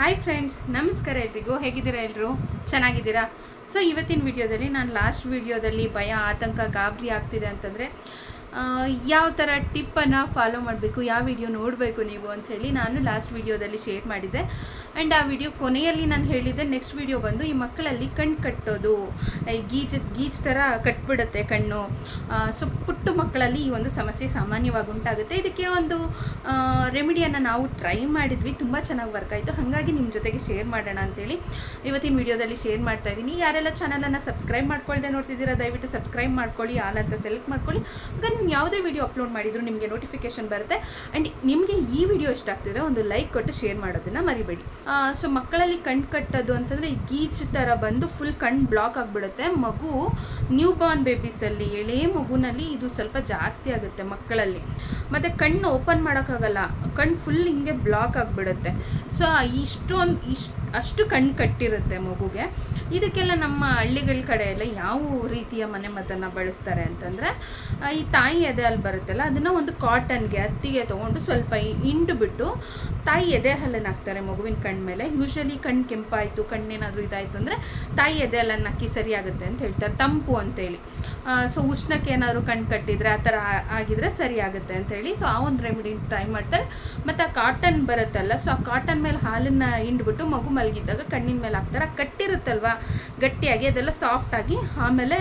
Hi friends, ನಮಸ್ಕಾರ ಎಲ್ರಿಗೂ. ಹೇಗಿದ್ದೀರಾ ಎಲ್ಲರೂ? ಚೆನ್ನಾಗಿದ್ದೀರಾ? ಸೊ ಇವತ್ತಿನ ವಿಡಿಯೋದಲ್ಲಿ ನಾನು ಲಾಸ್ಟ್ ವಿಡಿಯೋದಲ್ಲಿ ಭಯ, ಆತಂಕ, ಗಾಬರಿ ಆಗ್ತಿದೆ ಅಂತಂದರೆ ಯಾವ ಥರ ಟಿಪ್ಪನ್ನು ಫಾಲೋ ಮಾಡಬೇಕು, ಯಾವ ವಿಡಿಯೋ ನೋಡಬೇಕು ನೀವು ಅಂತ ಹೇಳಿ ನಾನು ಲಾಸ್ಟ್ ವಿಡಿಯೋದಲ್ಲಿ ಶೇರ್ ಮಾಡಿದ್ದೆ. ಆ್ಯಂಡ್ ಆ ವಿಡಿಯೋ ಕೊನೆಯಲ್ಲಿ ನಾನು ಹೇಳಿದ್ದೆ, ನೆಕ್ಸ್ಟ್ ವಿಡಿಯೋ ಬಂದು ಈ ಮಕ್ಕಳಲ್ಲಿ ಕಣ್ಣು ಕಟ್ಟೋದು, ಗೀಚ್ ಥರ ಕಟ್ಬಿಡುತ್ತೆ ಕಣ್ಣು. ಸೊ ಪುಟ್ಟ ಮಕ್ಕಳಲ್ಲಿ ಈ ಒಂದು ಸಮಸ್ಯೆ ಸಾಮಾನ್ಯವಾಗಿ ಉಂಟಾಗುತ್ತೆ. ಇದಕ್ಕೆ ಒಂದು ರೆಮಿಡಿಯನ್ನು ನಾವು ಟ್ರೈ ಮಾಡಿದ್ವಿ, ತುಂಬ ಚೆನ್ನಾಗಿ ವರ್ಕ್ ಆಯಿತು. ಹಾಗಾಗಿ ನಿಮ್ಮ ಜೊತೆಗೆ ಶೇರ್ ಮಾಡೋಣ ಅಂತೇಳಿ ಇವತ್ತಿನ ವಿಡಿಯೋದಲ್ಲಿ ಶೇರ್ ಮಾಡ್ತಾ ಇದ್ದೀನಿ. ಯಾರೆಲ್ಲ ಚಾನಲನ್ನು ಸಬ್ಸ್ಕ್ರೈಬ್ ಮಾಡ್ಕೊಳ್ದೆ ನೋಡ್ತಿದ್ದೀರಾ, ದಯವಿಟ್ಟು ಸಬ್ಸ್ಕ್ರೈಬ್ ಮಾಡ್ಕೊಳ್ಳಿ, ಆಲ್ ಅಂತ ಸೆಲೆಕ್ಟ್ ಮಾಡ್ಕೊಳ್ಳಿ. ಹಾಗಾಗಿ ಯಾವುದೇ ವಿಡಿಯೋ ಅಪ್ಲೋಡ್ ಮಾಡಿದ್ರು ನಿಮಗೆ ನೋಟಿಫಿಕೇಶನ್ ಬರುತ್ತೆ. ಆ್ಯಂಡ್ ನಿಮಗೆ ಈ ವಿಡಿಯೋ ಇಷ್ಟ ಆಗ್ತಿದ್ರೆ ಒಂದು ಲೈಕ್ ಕೊಟ್ಟು ಶೇರ್ ಮಾಡೋದನ್ನು ಮರಿಬೇಡಿ. ಸೊ ಮಕ್ಕಳಲ್ಲಿ ಕಣ್ಣು ಕಟ್ಟೋದು ಅಂತಂದರೆ ಗೀಚ್ ಥರ ಬಂದು ಫುಲ್ ಕಣ್ಣು ಬ್ಲಾಕ್ ಆಗಿಬಿಡುತ್ತೆ. ಮಗು ನ್ಯೂ ಬಾರ್ನ್ ಬೇಬೀಸಲ್ಲಿ, ಎಳೆ ಮಗುನಲ್ಲಿ ಇದು ಸ್ವಲ್ಪ ಜಾಸ್ತಿ ಆಗುತ್ತೆ ಮಕ್ಕಳಲ್ಲಿ. ಮತ್ತು ಕಣ್ಣು ಓಪನ್ ಮಾಡೋಕ್ಕಾಗಲ್ಲ, ಕಣ್ಣು ಫುಲ್ ಹಿಂಗೆ ಬ್ಲಾಕ್ ಆಗಿಬಿಡುತ್ತೆ. ಸೊ ಅಷ್ಟು ಕಣ್ಣು ಕಟ್ಟಿರುತ್ತೆ ಮಗುಗೆ. ಇದಕ್ಕೆಲ್ಲ ನಮ್ಮ ಹಳ್ಳಿಗಳ ಕಡೆ ಎಲ್ಲ ಯಾವ ರೀತಿಯ ಮನೆಮದ್ದನ್ನು ಬಳಸ್ತಾರೆ ಅಂತಂದರೆ, ಈ ತಾಯಿ ಎದೆ ಹಾಲು ಬರುತ್ತಲ್ಲ, ಅದನ್ನು ಒಂದು ಕಾಟನ್ಗೆ, ಹತ್ತಿಗೆ ತೊಗೊಂಡು ಸ್ವಲ್ಪ ಹಿಂಡ್ಬಿಟ್ಟು ತಾಯಿ ಎದೆ ಹಾಲನ್ನು ಹಾಕ್ತಾರೆ ಮಗುವಿನ ಕಣ್ಣ ಮೇಲೆ. ಯೂಶ್ವಲಿ ಕಣ್ಣು ಕೆಂಪಾಯಿತು, ಕಣ್ಣೇನಾದರೂ ಇದಾಯಿತು ಅಂದರೆ ತಾಯಿ ಎದೆ ಹಾಲನ್ನು ಹಾಕಿ ಸರಿಯಾಗುತ್ತೆ ಅಂತ ಹೇಳ್ತಾರೆ, ತಂಪು ಅಂತೇಳಿ. ಸೊ ಉಷ್ಣಕ್ಕೆ ಏನಾದರೂ ಕಣ್ಣು ಕಟ್ಟಿದರೆ ಆ ಥರ ಆಗಿದ್ರೆ ಸರಿ ಆಗುತ್ತೆ ಅಂತೇಳಿ, ಸೊ ಆ ಒಂದು ರೆಮಿಡಿ ಟ್ರೈ ಮಾಡ್ತಾರೆ. ಮತ್ತು ಆ ಕಾಟನ್ ಬರುತ್ತಲ್ಲ, ಸೊ ಆ ಕಾಟನ್ ಮೇಲೆ ಹಾಲನ್ನು ಹಿಂಡ್ಬಿಟ್ಟು ಮಗು ಮಲಗಿದ್ದಾಗ ಕಣ್ಣಿನ ಮೇಲೆ ಹಾಕ್ತಾರೆ. ಕಟ್ಟಿರುತ್ತಲ್ವ ಗಟ್ಟಿಯಾಗಿ, ಅದೆಲ್ಲ ಸಾಫ್ಟಾಗಿ ಆಮೇಲೆ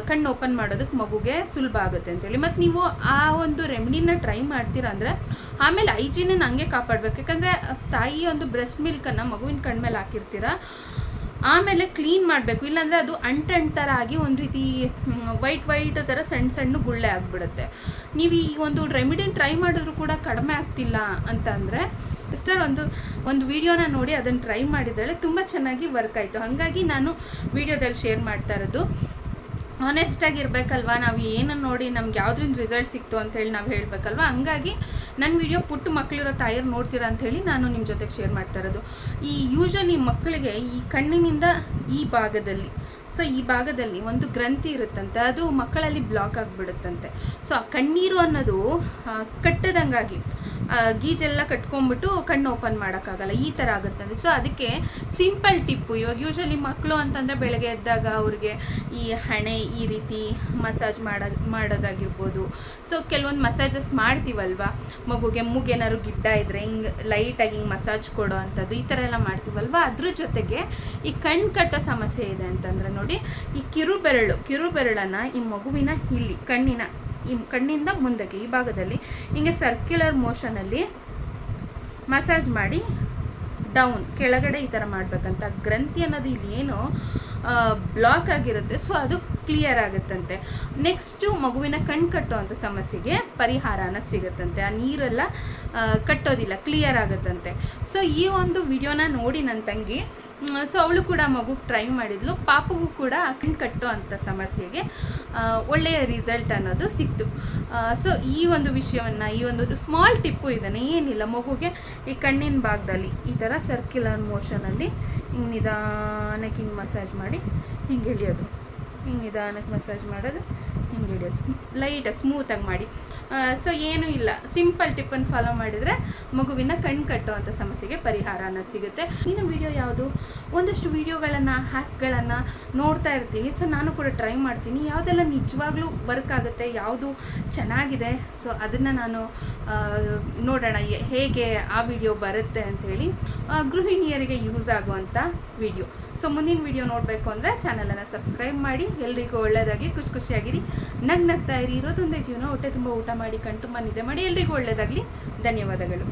ಕಣ್ಣು ಓಪನ್ ಮಾಡೋದಕ್ಕೆ ಮಗುಗೆ ಸುಲಭ ಆಗುತ್ತೆ ಅಂತೇಳಿ. ಮತ್ತು ನೀವು ಆ ಒಂದು ರೆಮಿಡಿನ ಟ್ರೈ ಮಾಡ್ತೀರಾ ಅಂದರೆ ಆಮೇಲೆ ಹೈಜೀನನ್ನು ಹಂಗೆ ಕಾಪಾಡಬೇಕು. ಯಾಕಂದರೆ ತಾಯಿ ಒಂದು ಬ್ರೆಸ್ಟ್ ಮಿಲ್ಕನ್ನು ಮಗುವಿನ ಕಣ್ಣ ಮೇಲೆ ಹಾಕಿರ್ತೀರ, ಆಮೇಲೆ ಕ್ಲೀನ್ ಮಾಡಬೇಕು. ಇಲ್ಲಾಂದರೆ ಅದು ಅಂಟು ಥರ ಆಗಿ ಒಂದು ರೀತಿ ವೈಟ್ ಥರ ಸಣ್ಣ ಗುಳ್ಳೆ ಆಗಿಬಿಡುತ್ತೆ. ನೀವು ಈ ಒಂದು ರೆಮಿಡಿನ ಟ್ರೈ ಮಾಡಿದ್ರು ಕೂಡ ಕಡಿಮೆ ಆಗ್ತಿಲ್ಲ ಅಂತಂದರೆ ಸಿಸ್ಟರ್ ಒಂದು ವಿಡಿಯೋನ ನೋಡಿ ಅದನ್ನು ಟ್ರೈ ಮಾಡಿದ್ದಾಳೆ, ತುಂಬ ಚೆನ್ನಾಗಿ ವರ್ಕ್ ಆಯಿತು. ಹಾಗಾಗಿ ನಾನು ವಿಡಿಯೋದಲ್ಲಿ ಶೇರ್ ಮಾಡ್ತಾ ಇರೋದು. ಆನೆಸ್ಟಾಗಿ ಇರಬೇಕಲ್ವ, ನಾವು ಏನನ್ನು ನೋಡಿ ನಮ್ಗೆ ಯಾವುದ್ರಿಂದ ರಿಸಲ್ಟ್ ಸಿಕ್ತು ಅಂತೇಳಿ ನಾವು ಹೇಳಬೇಕಲ್ವ. ಹಂಗಾಗಿ ನನ್ನ ವಿಡಿಯೋ ಪುಟ್ಟ ಮಕ್ಕಳಿರೋ ತಾಯಿಯರು ನೋಡ್ತೀರಾ ಅಂಥೇಳಿ ನಾನು ನಿಮ್ಮ ಜೊತೆಗೆ ಶೇರ್ ಮಾಡ್ತಾ ಇರೋದು. ಈ ಯೂಶ್ವಲಿ ಮಕ್ಕಳಿಗೆ ಈ ಕಣ್ಣಿನಿಂದ ಈ ಭಾಗದಲ್ಲಿ ಒಂದು ಗ್ರಂಥಿ ಇರುತ್ತಂತೆ, ಅದು ಮಕ್ಕಳಲ್ಲಿ ಬ್ಲಾಕ್ ಆಗಿಬಿಡುತ್ತಂತೆ. ಸೊ ಆ ಕಣ್ಣೀರು ಅನ್ನೋದು ಕಟ್ಟದಂಗಾಗಿ ಗೀಜೆಲ್ಲ ಕಟ್ಕೊಂಡ್ಬಿಟ್ಟು ಕಣ್ಣು ಓಪನ್ ಮಾಡೋಕ್ಕಾಗಲ್ಲ, ಈ ಥರ ಆಗುತ್ತಂತೆ. ಸೊ ಅದಕ್ಕೆ ಸಿಂಪಲ್ ಟಿಪ್ಪು, ಇವಾಗ ಯೂಶ್ವಲಿ ಮಕ್ಕಳು ಅಂತಂದರೆ ಬೆಳಗ್ಗೆ ಎದ್ದಾಗ ಅವ್ರಿಗೆ ಈ ಹಣೆ ಈ ರೀತಿ ಮಸಾಜ್ ಮಾಡೋದಾಗಿರ್ಬೋದು. ಸೊ ಕೆಲವೊಂದು ಮಸಾಜಸ್ ಮಾಡ್ತೀವಲ್ವ ಮಗುಗೆ, ಮೂಗೇನಾದ್ರು ಗಿಡ್ಡ ಇದ್ದರೆ ಹಿಂಗೆ ಲೈಟಾಗಿ ಹಿಂಗೆ ಮಸಾಜ್ ಕೊಡೋ ಅಂಥದ್ದು, ಈ ಥರ ಎಲ್ಲ ಮಾಡ್ತೀವಲ್ವ. ಅದ್ರ ಜೊತೆಗೆ ಈ ಕಣ್ಣು ಕಟ್ಟೋ ಸಮಸ್ಯೆ ಇದೆ ಅಂತಂದರೆ ನೋಡಿ, ಈ ಕಿರುಬೆರಳನ್ನು ಈ ಮಗುವಿನ ಇಲ್ಲಿ ಕಣ್ಣಿಂದ ಮುಂದಕ್ಕೆ ಈ ಭಾಗದಲ್ಲಿ ಹಿಂಗೆ ಸರ್ಕ್ಯುಲರ್ ಮೋಷನಲ್ಲಿ ಮಸಾಜ್ ಮಾಡಿ ಡೌನ್ ಕೆಳಗಡೆ ಈ ಥರ ಮಾಡಬೇಕಂತ. ಗ್ರಂಥಿ ಅನ್ನೋದು ಇಲ್ಲಿ ಏನು ಬ್ಲಾಕ್ ಆಗಿರುತ್ತೆ, ಸೊ ಅದು ಕ್ಲಿಯರ್ ಆಗುತ್ತಂತೆ. ನೆಕ್ಸ್ಟು ಮಗುವಿನ ಕಣ್ಣು ಕಟ್ಟುವಂಥ ಸಮಸ್ಯೆಗೆ ಪರಿಹಾರ ಅನ್ನೋದು ಸಿಗುತ್ತಂತೆ. ಆ ನೀರೆಲ್ಲ ಕಟ್ಟೋದಿಲ್ಲ, ಕ್ಲಿಯರ್ ಆಗುತ್ತಂತೆ. ಸೊ ಈ ಒಂದು ವಿಡಿಯೋನ ನೋಡಿ ನನ್ನ ತಂಗಿ, ಸೊ ಅವಳು ಕೂಡ ಮಗುಗೆ ಟ್ರೈ ಮಾಡಿದ್ಲು, ಪಾಪಗೂ ಕೂಡ ಕಣ್ಣು ಕಟ್ಟೋ ಅಂಥ ಸಮಸ್ಯೆಗೆ ಒಳ್ಳೆಯ ರಿಸಲ್ಟ್ ಅನ್ನೋದು ಸಿಕ್ತು. ಸೊ ಈ ಒಂದು ವಿಷಯವನ್ನು, ಈ ಒಂದು ಸ್ಮಾಲ್ ಟಿಪ್ಪು ಇದನ್ನು ಏನಿಲ್ಲ, ಮಗುಗೆ ಈ ಕಣ್ಣಿನ ಭಾಗದಲ್ಲಿ ಈ ಥರ ಸರ್ಕ್ಯುಲರ್ ಮೋಷನಲ್ಲಿ ಹಿಂಗೆ ನಿಧಾನಕ್ಕೆ ಹಿಂಗೆ ಮಸಾಜ್ ಮಾಡಿ ಹಿಂಗೆ ಇಳಿಯೋದು, ಹಿಂಗೆ ನಿಧಾನಕ್ಕೆ ಮಸಾಜ್ ಮಾಡೋದು, ಹಿಂಗೆ ಹಿಡಿಯೋದು, ಲೈಟಾಗಿ ಸ್ಮೂತಾಗಿ ಮಾಡಿ. ಸೊ ಏನೂ ಇಲ್ಲ, ಸಿಂಪಲ್ ಟಿಪ್ಪನ್ನು ಫಾಲೋ ಮಾಡಿದರೆ ಮಗುವಿನ ಕಣ್ಣು ಕಟ್ಟುವಂಥ ಸಮಸ್ಯೆಗೆ ಪರಿಹಾರ ಅನ್ನೋದು ಸಿಗುತ್ತೆ. ಇನ್ನು ವಿಡಿಯೋ ಯಾವುದು, ಒಂದಷ್ಟು ವಿಡಿಯೋಗಳನ್ನು ಹ್ಯಾಕ್ಗಳನ್ನು ನೋಡ್ತಾ ಇರ್ತೀನಿ. ಸೊ ನಾನು ಕೂಡ ಟ್ರೈ ಮಾಡ್ತೀನಿ, ಯಾವುದೆಲ್ಲ ನಿಜವಾಗ್ಲೂ ವರ್ಕ್ ಆಗುತ್ತೆ, ಯಾವುದು ಚೆನ್ನಾಗಿದೆ, ಸೊ ಅದನ್ನು ನಾನು ನೋಡೋಣ ಹೇಗೆ ಆ ವಿಡಿಯೋ ಬರುತ್ತೆ ಅಂಥೇಳಿ, ಗೃಹಿಣಿಯರಿಗೆ ಯೂಸ್ ಆಗುವಂಥ ವಿಡಿಯೋ. ಸೊ ಮುಂದಿನ ವಿಡಿಯೋ ನೋಡಬೇಕು ಅಂದರೆ ಚಾನಲನ್ನು ಸಬ್ಸ್ಕ್ರೈಬ್ ಮಾಡಿ. ಎಲ್ರಿಗೂ ಒಳ್ಳೆಯದಾಗಲಿ, ಖುಷಿಯಾಗಿರಿ, ನಗ್ನಗ್ತಾ ಇರಿ. ಇರೋದೊಂದೇ ಜೀವನ, ಹೊಟ್ಟೆ ತುಂಬ ಊಟ ಮಾಡಿ, ಕಣ್ ತುಂಬ ನಿದ್ದೆ ಮಾಡಿ. ಎಲ್ರಿಗೂ ಒಳ್ಳೆಯದಾಗಲಿ. ಧನ್ಯವಾದಗಳು.